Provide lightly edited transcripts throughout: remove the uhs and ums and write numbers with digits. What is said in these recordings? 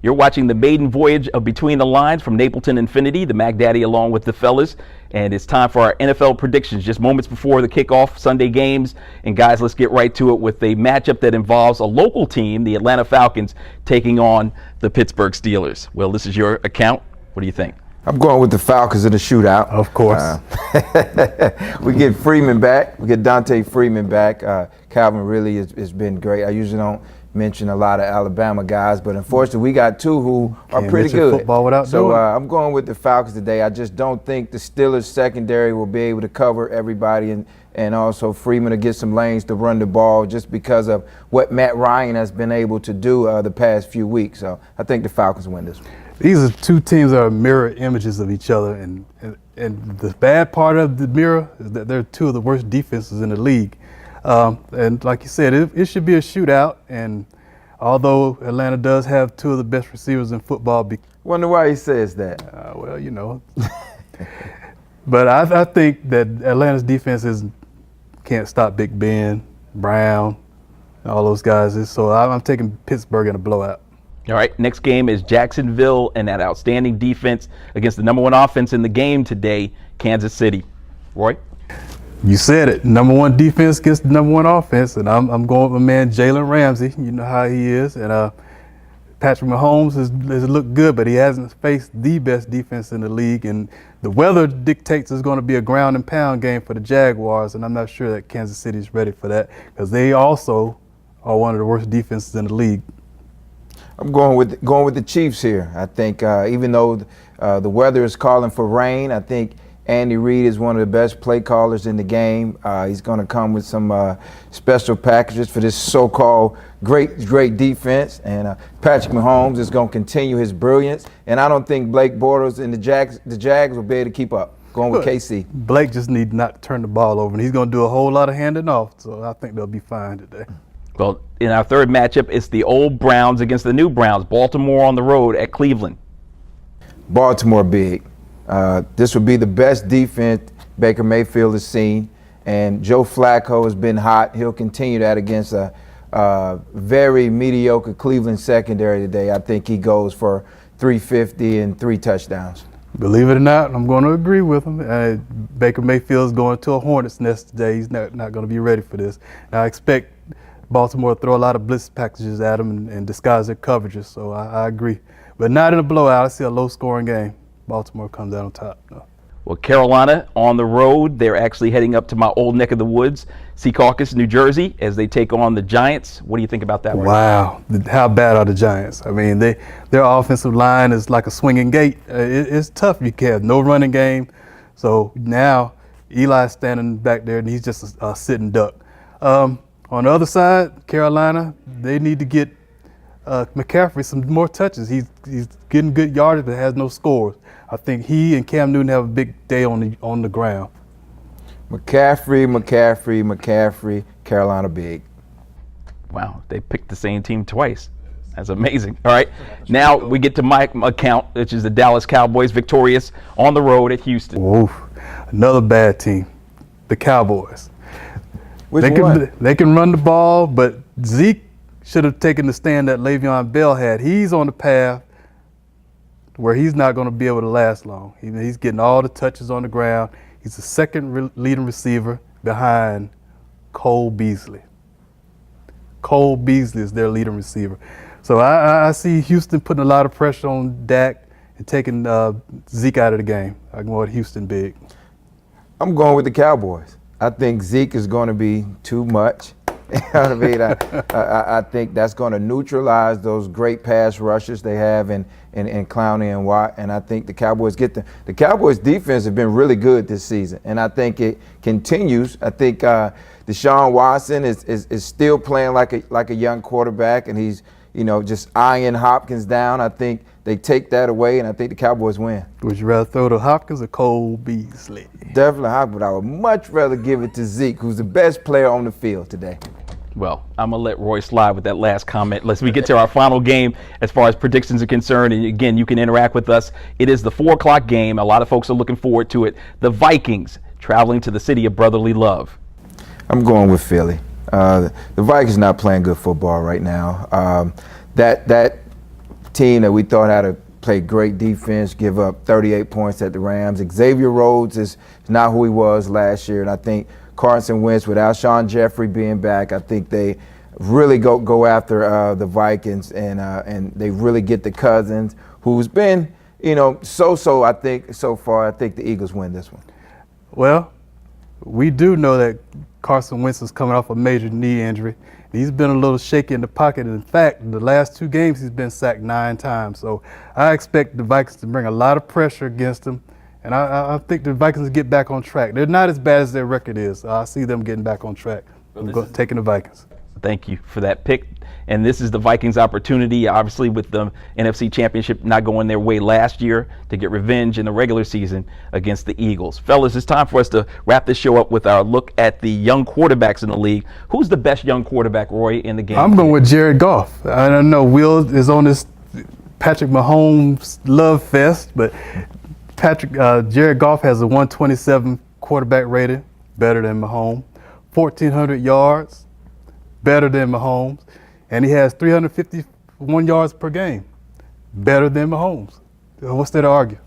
You're watching the maiden voyage of Between the Lines from Napleton Infinity, the Mac Daddy along with the fellas. And it's time for our NFL predictions, just moments before the kickoff Sunday games. And guys, let's get right to it with a matchup that involves a local team, the Atlanta Falcons, taking on the Pittsburgh Steelers. Will, this is your account. What do you think? I'm going with the Falcons in the shootout. Of course. We get Freeman back. We get Dante Freeman back. Calvin really has been great. I usually don't mention a lot of Alabama guys, but unfortunately we got two who are pretty good. Football without so doing it. I'm going with the Falcons today. I just don't think the Steelers secondary will be able to cover everybody, and also Freeman to get some lanes to run the ball just because of what Matt Ryan has been able to do the past few weeks. So I think the Falcons win this one. These are two teams that are mirror images of each other, and the bad part of the mirror is that they're two of the worst defenses in the league. And like you said, it should be a shootout, and although Atlanta does have two of the best receivers in football. Wonder why he says that. Well, you know. But I think that Atlanta's defense can't stop Big Ben, Brown, all those guys. So I'm taking Pittsburgh in a blowout. All right, next game is Jacksonville and that outstanding defense against the number one offense in the game today, Kansas City. Roy? You said it. Number one defense against the number one offense, and I'm going with my man Jalen Ramsey. You know how he is. And Patrick Mahomes has looked good, but he hasn't faced the best defense in the league. And the weather dictates it's going to be a ground and pound game for the Jaguars, and I'm not sure that Kansas City is ready for that because they also are one of the worst defenses in the league. I'm going with the Chiefs here. I think even though the weather is calling for rain, I think Andy Reid is one of the best play callers in the game. He's going to come with some special packages for this so-called great defense. And Patrick Mahomes is going to continue his brilliance. And I don't think Blake Bortles and the Jags will be able to keep up. Going with KC. Blake just needs not to turn the ball over, and he's going to do a whole lot of handing off. So I think they'll be fine today. Well, in our third matchup, it's the old Browns against the new Browns. Baltimore on the road at Cleveland. Baltimore big. This would be the best defense Baker Mayfield has seen, and Joe Flacco has been hot. He'll continue that against a very mediocre Cleveland secondary today. I think he goes for 350 and 3 touchdowns. Believe it or not, I'm going to agree with him. Baker Mayfield's going to a hornet's nest today. He's not going to be ready for this. And I expect Baltimore to throw a lot of blitz packages at him and disguise their coverages, so I agree. But not in a blowout. I see a low-scoring game. Baltimore comes out on top. No. Well, Carolina on the road. They're actually heading up to my old neck of the woods, Secaucus, New Jersey, as they take on the Giants. What do you think about that? Wow. How bad are the Giants? I mean, their offensive line is like a swinging gate. It's tough. You can't have no running game. So now Eli's standing back there, and he's just a sitting duck. On the other side, Carolina, they need to get McCaffrey some more touches. He's getting good yardage but has no scores. I think he and Cam Newton have a big day on the ground. McCaffrey, Carolina big. Wow, they picked the same team twice. That's amazing. All right, now we get to my account, which is the Dallas Cowboys victorious on the road at Houston. Oof, another bad team, the Cowboys. They can run the ball, but Zeke should have taken the stand that Le'Veon Bell had. He's on the path where he's not going to be able to last long. He's getting all the touches on the ground. He's the second leading receiver behind Cole Beasley. Cole Beasley is their leading receiver. So I see Houston putting a lot of pressure on Dak and taking Zeke out of the game. I'm going with Houston big. I'm going with the Cowboys. I think Zeke is going to be too much. You know what I mean? I think that's going to neutralize those great pass rushes they have in Clowney and Watt, and I think the Cowboys get them. The Cowboys' defense have been really good this season, and I think it continues. I think Deshaun Watson is still playing like a young quarterback, and he's just eyeing Hopkins down. I think they take that away, and I think the Cowboys win. Would you rather throw to Hopkins or Cole Beasley? Definitely Hopkins, but I would much rather give it to Zeke, who's the best player on the field today. Well, I'm going to let Roy slide with that last comment. Let's get to our final game as far as predictions are concerned. And again, you can interact with us. It is the 4 o'clock game. A lot of folks are looking forward to it. The Vikings traveling to the city of brotherly love. I'm going with Philly. The Vikings not playing good football right now. That team that we thought had to play great defense, give up 38 points at the Rams. Xavier Rhodes is not who he was last year, and I think Carson Wentz, with Alshon Jeffrey being back, I think they really go after the Vikings, and they really get the Cousins, who's been, so-so. I think so far. I think the Eagles win this one. Well, we do know that Carson Wentz is coming off a major knee injury. He's been a little shaky in the pocket. In fact, in the last 2 games, he's been sacked 9 times. So I expect the Vikings to bring a lot of pressure against him, and I think the Vikings get back on track. They're not as bad as their record is. I see them getting back on track. Taking the Vikings. Thank you for that pick. And this is the Vikings' opportunity, obviously, with the NFC Championship not going their way last year, to get revenge in the regular season against the Eagles. Fellas, it's time for us to wrap this show up with our look at the young quarterbacks in the league. Who's the best young quarterback, Roy, in the game? I'm going with Jared Goff. I don't know, Will is on this Patrick Mahomes love fest, but Jared Goff has a 127 quarterback rating, better than Mahomes, 1,400 yards, better than Mahomes, and he has 351 yards per game, better than Mahomes. What's there to argue?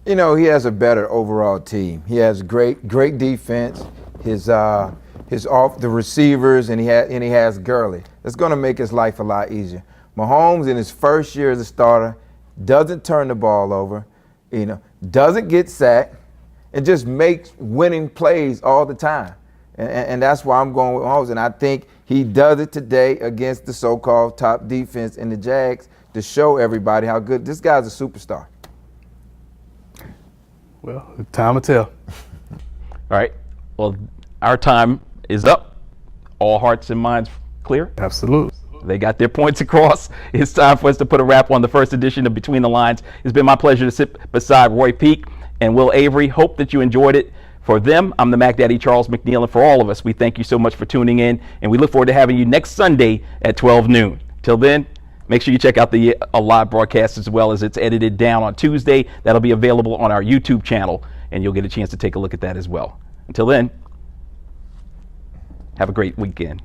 He has a better overall team. He has great defense. His the receivers, and he has Gurley. It's going to make his life a lot easier. Mahomes, in his first year as a starter, doesn't turn the ball over, doesn't get sacked, and just makes winning plays all the time. And that's why I'm going with Mahomes. And I think he does it today against the so-called top defense in the Jags to show everybody how good this guy's a superstar. Well, time will tell. All right. Well, our time is up. All hearts and minds clear? Absolutely. They got their points across. It's time for us to put a wrap on the first edition of Between the Lines. It's been my pleasure to sit beside Roy Peak and Will Avery. Hope that you enjoyed it. For them, I'm the Mac Daddy, Charles McNeil, and for all of us, we thank you so much for tuning in, and we look forward to having you next Sunday at 12 noon. Till then, make sure you check out the live broadcast as well, as it's edited down on Tuesday. That'll be available on our YouTube channel, and you'll get a chance to take a look at that as well. Until then, have a great weekend.